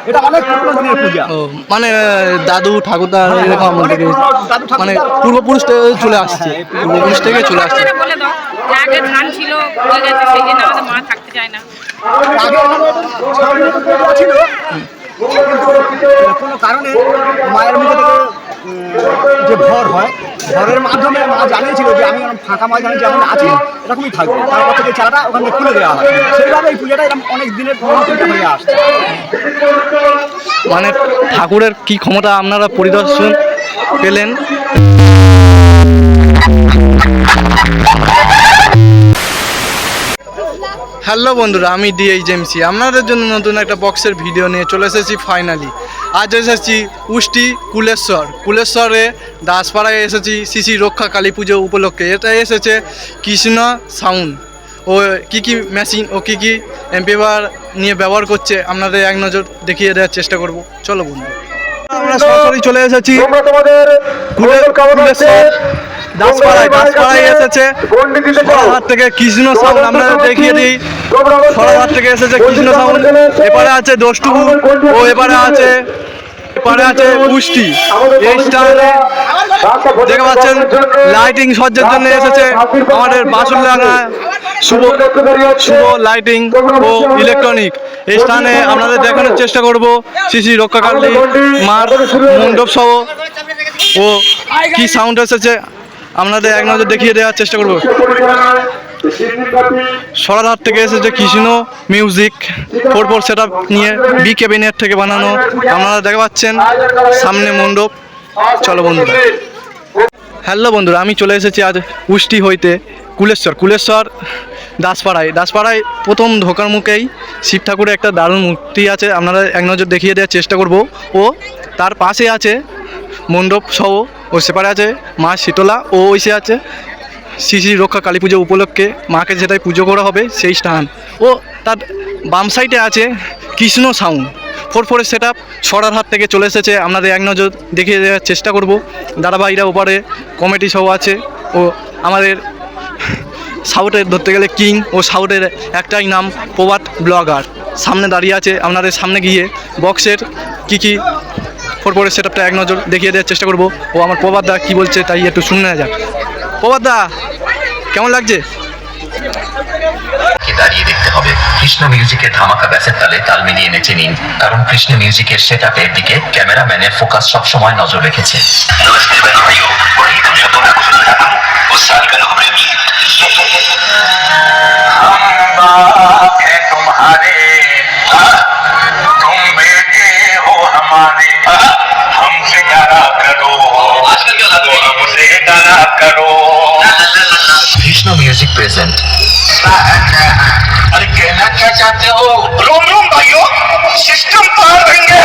এটা অনেক পুরনো দিনের পূজা। ও মানে দাদু ঠাকুরদা এরকম আমল থেকে মানে পূর্বপুরুষ থেকে চলে আসছে, পূর্বপুরুষ থেকে চলে আসছে। বলে দাও আগে ধান ছিল হয়ে গেছে সেই জন্য আমাদের মা থাকতে চায় না। আগে এখানে ছিল কিন্তু কোনো কারণে মায়ের মুখে থেকে যে ভর হয়, ভরের মাধ্যমে মা জানিয়েছিল যে আমি ফাঁকা ময়দানে যেমন আছি এরকমই থাকবে। তারপর থেকে চারাটা ওখানে খুলে দেওয়া হয়, সেইভাবে এই পূজাটা এরকম অনেক দিনের হয়ে আসছে। মানে ঠাকুরের কি ক্ষমতা আপনারা পরিদর্শন পেলেন। হ্যালো বন্ধুরা, আমি DHMC আপনাদের জন্য নতুন একটা বক্সের ভিডিও নিয়ে চলে এসেছি। ফাইনালি আজ এসেছি উষ্টি কুলেশ্বরে দাসপাড়ায় এসেছি শ্রী রক্ষা কালী পুজো উপলক্ষে। এটা এসেছে কৃষ্ণ সাউন্ড ও কী মেশিন ও কী এম্পিওয়ার নিয়ে ব্যবহার করছে আপনাদের এক নজর দেখিয়ে দেওয়ার চেষ্টা করব। চলো বন্ধু, আমরা সরাসরি চলে এসেছি দাসপাড়ায় এসেছে সরাহাট থেকে কৃষ্ণ সাউন্ড। আপনাদের দেখিয়ে দিই, সরাহাট থেকে এসেছে কৃষ্ণ সাউন্ড। এপারে আছে দোষ্টুবু ও এপারে আছে পুষ্টি। এই স্টাইলে দেখতে পাচ্ছেন লাইটিং সজ্জার জন্য এসেছে আমাদের বাসুলডাঙ্গা শুভ লাইটিং ও ইলেকট্রনিক। এই স্থানে আপনাদের দেখানোর চেষ্টা করব শ্রী রক্ষাকালী মার মণ্ডপ সহ ও কি সাউন্ড এসেছে আপনাদের এক নজর দেখিয়ে দেওয়ার চেষ্টা করব। সরাহাট থেকে এসেছে কৃষ্ণ মিউজিক 4/4 সেট আপ নিয়ে বি ক্যাবিনেট থেকে বানানো। আপনারা দেখতে পাচ্ছেন সামনে মণ্ডপ। চলো বন্ধুরা। হ্যালো বন্ধুরা, আমি চলে এসেছি আজ উষ্টি হইতে কুলেশ্বর দাসপাড়ায় প্রথম ঢোকার মুখেই শিব ঠাকুরের একটা দারুণ মূর্তি আছে। আপনারা এক নজর দেখিয়ে দেওয়ার চেষ্টা করব। ও তার পাশে আছে মণ্ডপ সহ ও সেপারে আছে মা শীতলা ও ওইসে আছে শ্রী রক্ষা কালী পুজো উপলক্ষে মাকে যেটাই পুজো করা হবে সেই স্থান। ও তার বাম সাইডে আছে Krishna sound 4/4 set up Sorarhat থেকে চলে এসেছে। আপনাদের এক নজর দেখিয়ে দেওয়ার চেষ্টা করব। দাদাভাইরা ওপারে কমিটি সহ আছে ও আমাদের সাউথের ধরতে গেলে কিং ও সাউথের একটাই নাম প্রবাদ ব্লগার সামনে দাঁড়িয়ে আছে। আপনাদের সামনে গিয়ে বক্সের কী 4/4 সেট আপটা এক নজর দেখিয়ে দেওয়ার চেষ্টা করব। ও আমার প্রবাদদা কী বলছে তাই একটু শুনে নেওয়া যাক। প্রবাদদা কেমন লাগছে? দাঁড়িয়ে দেখতে হবে। কৃষ্ণ মিউজিকের ধামাকা ব্যাসের তালে তাল মিলিয়ে নেচে নিন, কারণ কৃষ্ণ মিউজিকের সেটআপের দিকে ক্যামেরাম্যানের ফোকাস সবসময় নজর রেখেছে। Krishna music present. अरे कहना क्या चाहते हो? रोम रोम भाइयों, सिस्टम पार देंगे।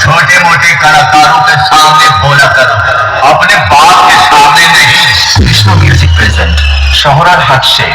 छोटे मोटे कलाकारों के सामने बोला करो, अपने बाप के सामने नहीं। कृष्ण म्यूजिक प्रेजेंट शहरारहाट से।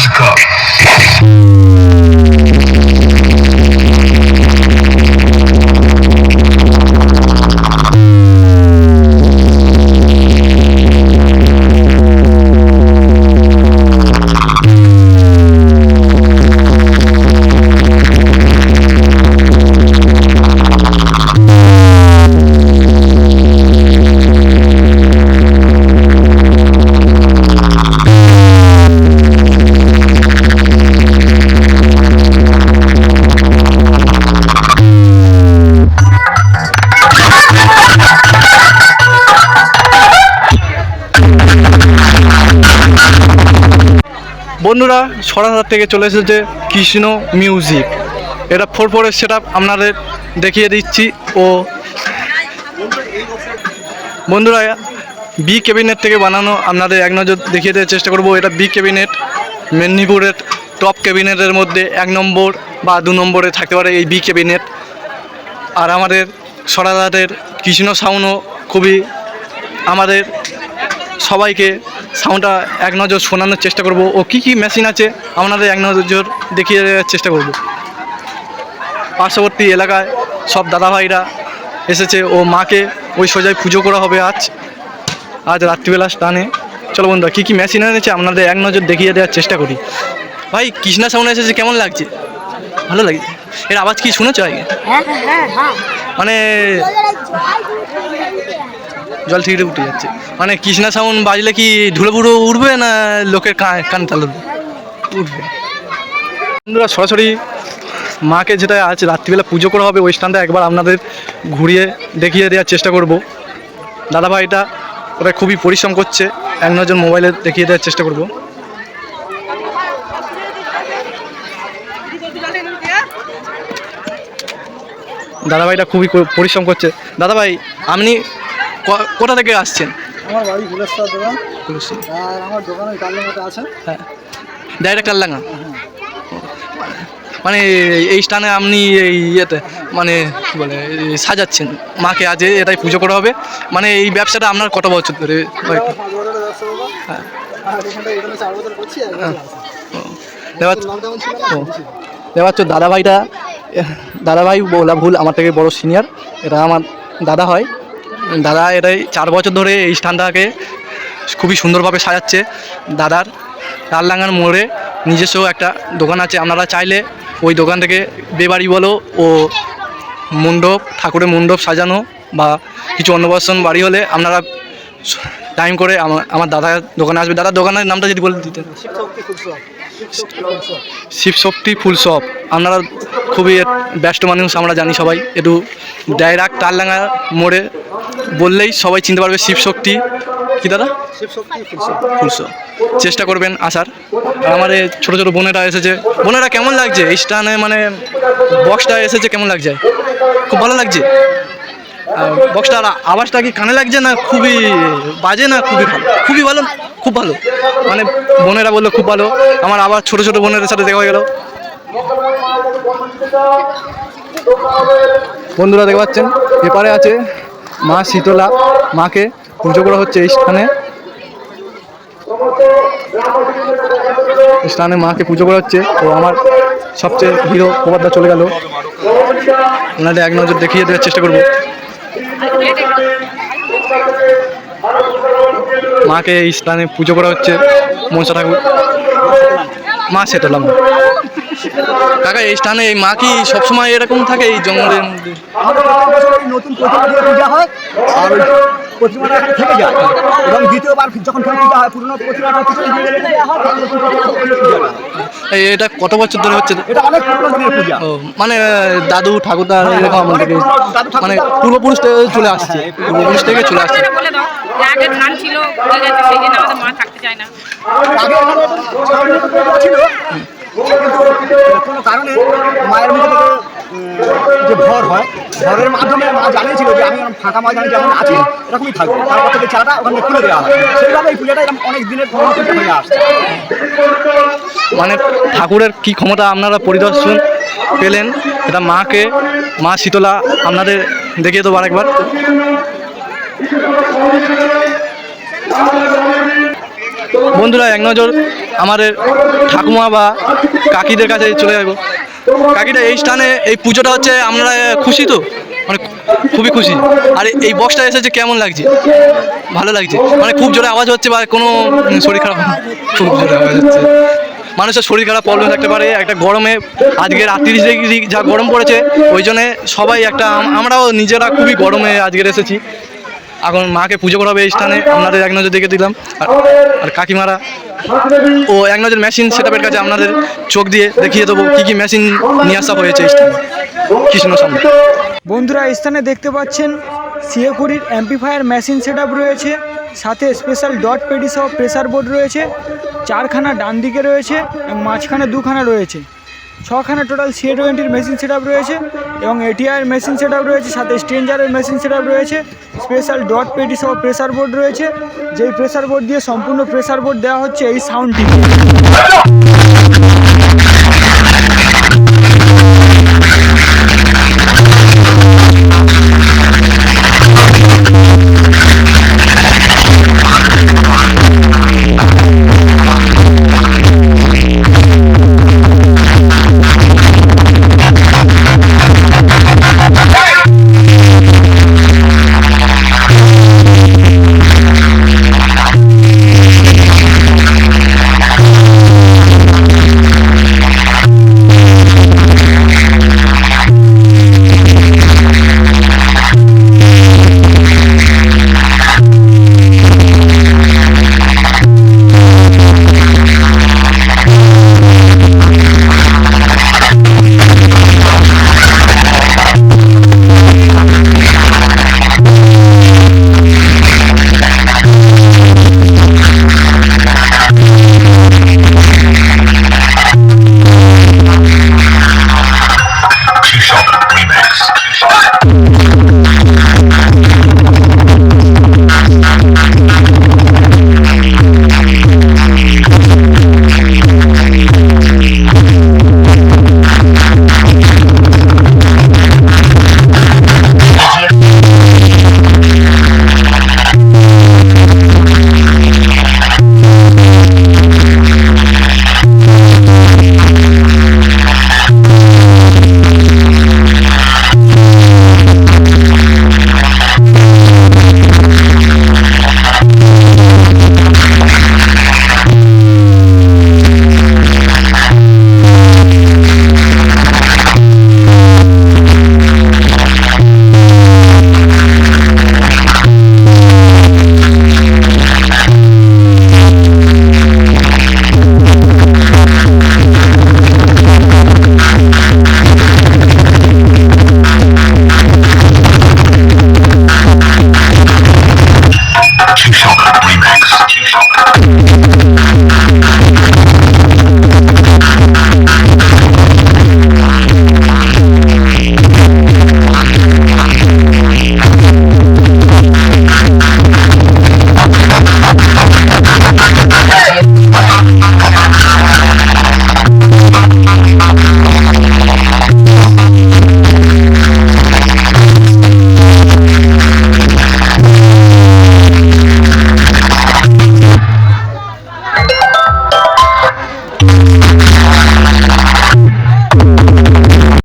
अजगर। বন্ধুরা সরাসরি থেকে চলে এসেছে কৃষ্ণ মিউজিক। এটা 4/4 সেট আপ আপনাদের দেখিয়ে দিচ্ছি। ও বন্ধুরা বি ক্যাবিনেট থেকে বানানো আপনাদের এক নজর দেখিয়ে দেওয়ার চেষ্টা করব। এটা বি ক্যাবিনেট, মেদিনীপুরের টপ ক্যাবিনেটের মধ্যে 1 নম্বর বা 2 নম্বরে থাকতে পারে এই বি ক্যাবিনেট। আর আমাদের সরাসরির কৃষ্ণ সাউন্ডও খুবই আমাদের সবাইকে সাউন্ডটা এক নজর শোনানোর চেষ্টা করব। ও কী কী মেশিন আছে আপনাদের এক নজর দেখিয়ে দেওয়ার চেষ্টা করব। পার্শ্ববর্তী এলাকায় সব দাদাভাইরা এসেছে ও মাকে ওই সোজায় পুজো করা হবে আজ রাত্রিবেলা স্থানে। চলো বন্ধুরা কী কী মেশিন এনেছে আপনাদের এক নজর দেখিয়ে দেওয়ার চেষ্টা করি। ভাই কৃষ্ণা সাউন্ড এসেছে, কেমন লাগছে? ভালো লাগছে? এর আওয়াজ কি শুনেছ আগে? মানে জল থেকে উঠে যাচ্ছে। মানে কৃষ্ণা সাউন্ড বাজলে কি ধুলো পুরো উঠবে না লোকের কান তাল উঠবে? বন্ধুরা সরাসরি মাকে যেটা আজ রাত্রিবেলা পুজো করা হবে ওই স্থানটা একবার আপনাদের ঘুরিয়ে দেখিয়ে দেওয়ার চেষ্টা করব। দাদাভাইটা ওরা খুবই পরিশ্রম করছে, এক নজর মোবাইলে দেখিয়ে দেওয়ার চেষ্টা করব। দাদাভাইটা খুবই পরিশ্রম করছে। দাদাভাই আপনি কোথা থেকে আসছেন? আমার বাড়ি ভুলেশ্বর দোকান, আর আমার দোকানের কাল্লাঙ্গাতে আছে। হ্যাঁ, ডাইরেক্ট কাল্লাঙ্গা। মানে এই স্থানে আপনি এই ইয়েতে মানে কী বলে সাজাচ্ছেন মাকে, আজ এটাই পুজো করা হবে। মানে এই ব্যবসাটা আপনার কত বছর ধরে? হ্যাঁ, দেওয়া দাদাভাই বলা ভুল, আমার থেকে বড় সিনিয়র। এটা আমার দাদা হয়। দাদা এটাই 4 বছর ধরে এই স্থানটাকে খুবই সুন্দরভাবে সাজাচ্ছে। দাদার কাল্লাঙ্গার মোড়ে নিজস্ব একটা দোকান আছে। আপনারা চাইলে ওই দোকান থেকে বিয়েবাড়ি বলো ও মণ্ডপ, ঠাকুরের মণ্ডপ সাজানো বা কিছু অন্নপ্রাশন বাড়ি হলে আপনারা টাইম করে আমার দাদার দোকানে আসবে। দাদার দোকানের নামটা যদি বলে দিতেন। শিবশক্তি ফুল শপ। আপনারা খুবই ব্যস্ত মানুষ, আমরা জানি সবাই। একটু ডাইরেক্ট কাল্লাঙ্গা মোড়ে বললেই সবাই চিনতে পারবে শিবশক্তি কি দাদা ফুল শপ। চেষ্টা করবেন আসার। আর আমার ছোটো ছোটো বোনেরা এসেছে। বোনেরা কেমন লাগছে এই স্থানে? মানে বক্সটা এসেছে কেমন লাগছে? খুব ভালো লাগছে। বক্সটার আওয়াজটা কি কানে লাগছে না খুবই বাজে না খুবই ভালো? খুবই ভালো, খুব ভালো। মানে বোনেরা বললো খুব ভালো। আমার আবার ছোটো ছোটো বোনের সাথে দেখা হয়ে গেল। বন্ধুরা দেখতে পাচ্ছেন এপারে আছে মা শীতলা। মাকে পুজো করা হচ্ছে এই স্থানে মাকে পুজো করা হচ্ছে। ও আমার সবচেয়ে হিরো প্রবাদটা চলে গেল। ওনাদের এক নজর দেখিয়ে দেওয়ার চেষ্টা করব। মাকে এই স্থানে পুজো করা হচ্ছে মনসা ঠাকুর, মা শীতলা মা। কাকা এই স্থানে এই মা কি সবসময় এরকম থাকে এই জঙ্গলের মধ্যে? নতুন প্রতিমা দিয়ে পূজা হয় আর ওই প্রতিমাটা থেকে যায়, এবং দ্বিতীয়বার যখন পূজা হয় পুরনো প্রতিমাটা কিছু দিয়ে দেওয়া হয়, তখন নতুন প্রতিমা পূজা হয়। এটা কত বছর ধরে হচ্ছে? এটা অনেক পুরনো দিনের পূজা। ও মানে দাদু ঠাকুরদা এরকম আমার থেকে মানে পূর্বপুরুষ থেকে চলে আসছে, পূর্বপুরুষ থেকে চলে আসছে। বলে দাও যে আগে ধান ছিল হয়ে গেছে, সেই জন্য আমাদের মা থাকতে চায় না। আগে ছিল কিন্তু কোনো কারণে মায়ের মুখে থেকে যে ভর হয়, ভরের মাধ্যমে মা জানিয়েছিল যে আমি ফাঁকা ময়দানে যেমন আছি এরকমই থাকবো। তারপর থেকে চালাটা ওখানে খুলে দেওয়া হয়। সেইভাবে এই পুজোটা এরকম অনেক দিনের পূজা হয়ে আসছে। মানে ঠাকুরের কি ক্ষমতা আপনারা পরিদর্শন পেলেন। এটা মাকে, মা শীতলা আপনাদের দেখিয়ে দেবো আরেকবার। বন্ধুরা এক নজর আমাদের ঠাকুমা বা কাকিদের কাছে চলে যাবো। কাকিটা এই স্থানে এই পুজোটা হচ্ছে আমরা খুশি তো, মানে খুবই খুশি। আর এই বক্সটা এসেছে কেমন লাগছে? ভালো লাগছে, মানে খুব জোরে আওয়াজ হচ্ছে বা কোনো শরীর খারাপ? খুব জোরে আওয়াজ হচ্ছে, মানুষের শরীর খারাপ প্রবলেম থাকতে পারে একটা গরমে। আজকে 38 ডিগ্রি যা গরম পড়েছে, ওই জন্যে সবাই একটা আমরাও নিজেরা খুবই গরমে আজকের এসেছি। এখন মাকে পুজো করাবে এই স্থানে, আপনাদের এক নজর দেখে দিলাম। আর কাকিমারা ও এক নজর মেশিন সেটআপের কাছে আপনাদের চোখ দিয়ে দেখিয়ে দেবো কী কী মেশিন নিয়ে আসা হয়েছে এই স্থানে কৃষ্ণ সামনে। বন্ধুরা এই স্থানে দেখতে পাচ্ছেন সিএ-কুড়ির অ্যাম্পিফায়ার মেশিন সেটআপ রয়েছে, সাথে স্পেশাল ডট পেডি সহ প্রেসার বোর্ড রয়েছে, 4খানা ডান দিকে রয়েছে এবং মাঝখানে 2খানা রয়েছে। 6খানা টোটাল সিএ-20 মেশিন সেটআপ রয়েছে এবং এটিআইয়ের মেশিন সেটআপ রয়েছে, সাথে স্ট্রেঞ্জারের মেশিন সেটআপ রয়েছে। স্পেশাল ডট পেডি সহ প্রেসার বোর্ড রয়েছে, যেই প্রেসার বোর্ড দিয়ে সম্পূর্ণ প্রেসার বোর্ড দেওয়া হচ্ছে এই সাউন্ডটিকে।